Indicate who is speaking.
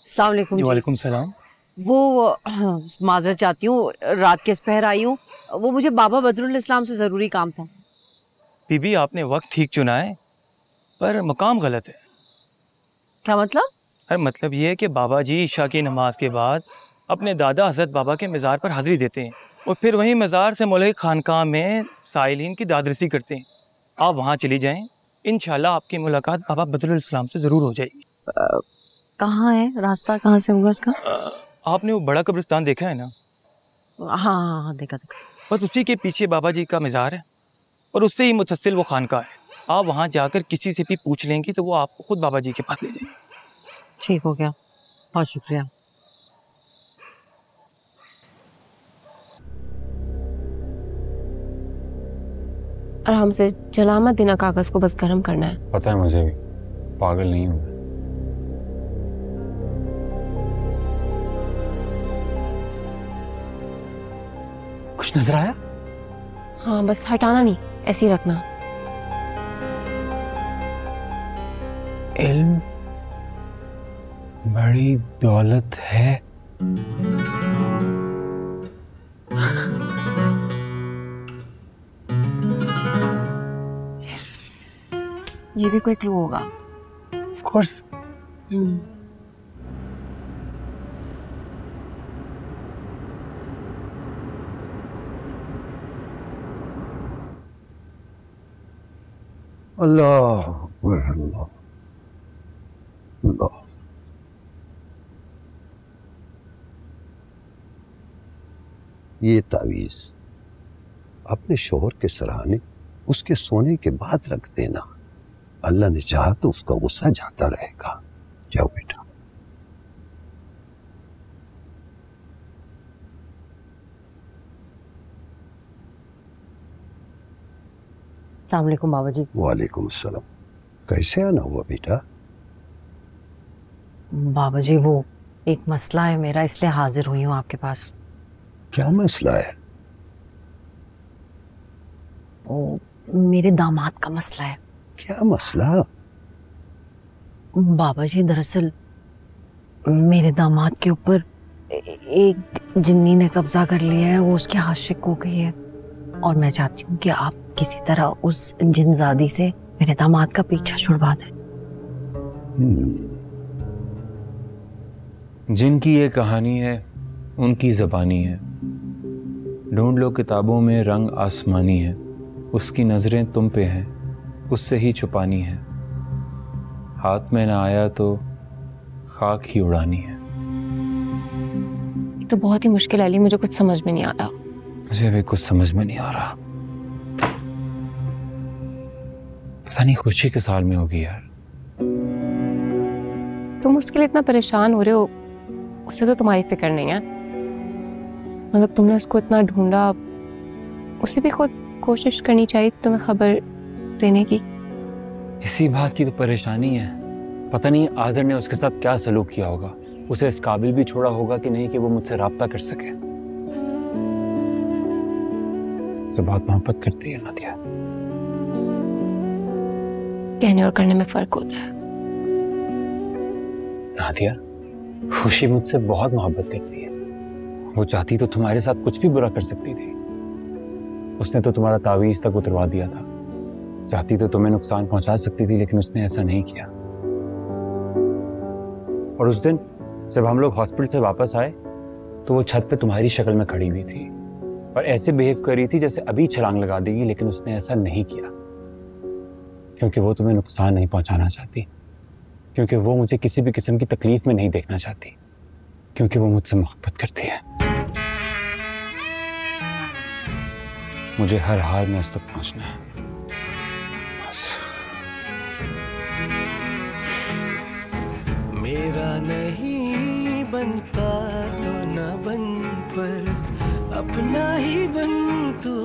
Speaker 1: अस्सलाम वालेकुम।
Speaker 2: वालेकुम सलाम।
Speaker 1: वो माजरत चाहती हूँ, रात के इस पहर आई हूँ। वो मुझे बाबा बदरुल इस्लाम से ज़रूरी काम था।
Speaker 2: बीबी आपने वक्त ठीक चुना है, पर मकाम गलत है।
Speaker 1: क्या मतलब?
Speaker 2: अरे मतलब ये है कि बाबा जी इशा की नमाज के बाद अपने दादा हजरत बाबा के मज़ार पर हाजिरी देते हैं और फिर वहीं मज़ार से मौलवी खानकाह में साइलिन की दादरसी करते हैं। आप वहाँ चली जाएं, इंशाल्लाह आपकी मुलाकात बाबा बदरुल इस्लाम से ज़रूर हो जाएगी।
Speaker 1: कहाँ है? रास्ता कहाँ से होगा उसका?
Speaker 2: आपने वो बड़ा कब्रिस्तान देखा है ना?
Speaker 1: हाँ हाँ हाँ, देखा देखा।
Speaker 2: बस उसी के पीछे बाबा जी का मज़ार है और उससे ही मुतसिल वो खानकाह है। आप वहाँ जाकर किसी से भी पूछ लेंगी तो वो आपको खुद बाबा जी के पास ले जाएंगे।
Speaker 1: ठीक हो गया, बहुत शुक्रिया।
Speaker 3: और हमसे जला मत देना, कागज को बस गर्म करना है।
Speaker 4: पता है मुझे भी, पागल नहीं हूं। कुछ नजर आया?
Speaker 3: हाँ बस हटाना नहीं, ऐसे ही रखना।
Speaker 4: इल्म बड़ी दौलत है।
Speaker 3: ये भी कोई क्लू होगा।
Speaker 4: Of course.
Speaker 5: अल्लाह अल्लाह अल्लाह। ये तावीज अपने शोहर के सराहने उसके सोने के बाद रख देना। अल्लाह ने चाहा तो उसका गुस्सा जाता रहेगा। जाओ बेटा।
Speaker 1: अस्सलाम वालेकुम बाबा जी।
Speaker 5: वालेकुम अस्सलाम। कैसे आना हुआ बेटा?
Speaker 1: बाबा जी वो एक मसला है मेरा, इसलिए हाजिर हुई हूँ आपके पास।
Speaker 5: क्या मसला है?
Speaker 1: वो मेरे दामाद का मसला है।
Speaker 5: क्या मसला?
Speaker 1: बाबा जी दरअसल मेरे दामाद के ऊपर एक जिन्नी ने कब्जा कर लिया है, वो उसके आशिक हो गई है और मैं चाहती हूँ कि आप किसी तरह उस जिनजादी से मेरे दामाद का पीछा छुड़वा दें।
Speaker 4: जिनकी ये कहानी है उनकी ज़बानी है। ढूंढ लो किताबों में रंग आसमानी है। उसकी नज़रें तुम पे हैं, उससे ही छुपानी है। हाथ में ना आया तो खाक ही उड़ानी है।
Speaker 3: ये तो बहुत ही मुश्किल है अली, मुझे कुछ समझ में नहीं आ रहा।
Speaker 4: मुझे भी कुछ समझ में नहीं आ रहा। पता नहीं खुशी किस हाल में होगी यार।
Speaker 3: तुम उसके लिए इतना परेशान हो रहे हो, उसे तो तुम्हारी फिक्र नहीं है। मतलब तुमने उसको इतना ढूंढा, उसे भी खुद कोशिश करनी चाहिए तुम्हें खबर देने की।
Speaker 4: इसी बात की तो परेशानी है। पता नहीं आदर ने उसके साथ क्या सलूक किया होगा। उसे इस काबिल भी छोड़ा होगा कि नहीं कि वो मुझसे राब्ता कर सके। उससे बहुत मोहब्बत करती है नादिया।
Speaker 3: कहने और करने में फर्क होता है।
Speaker 4: नादिया, खुशी मुझसे बहुत मोहब्बत करती है। वो चाहती तो तुम्हारे साथ कुछ भी बुरा कर सकती थी। उसने तो तुम्हारा तावीज तक उतरवा दिया था। चाहती तो तुम्हें नुकसान पहुंचा सकती थी, लेकिन उसने ऐसा नहीं किया। और उस दिन जब हम लोग हॉस्पिटल से वापस आए तो वो छत पे तुम्हारी शक्ल में खड़ी हुई थी और ऐसे बिहेव कर रही थी जैसे अभी छलांग लगा देगी, लेकिन उसने ऐसा नहीं किया क्योंकि वो तुम्हें नुकसान नहीं पहुंचाना चाहती, क्योंकि वो मुझे किसी भी किस्म की तकलीफ में नहीं देखना चाहती, क्योंकि वो मुझसे मोहब्बत करती है। मुझे हर हाल में उस तक पहुंचना है बस।
Speaker 6: मेरा नहीं बनता तो ना बन, पर अपना ही बन तू।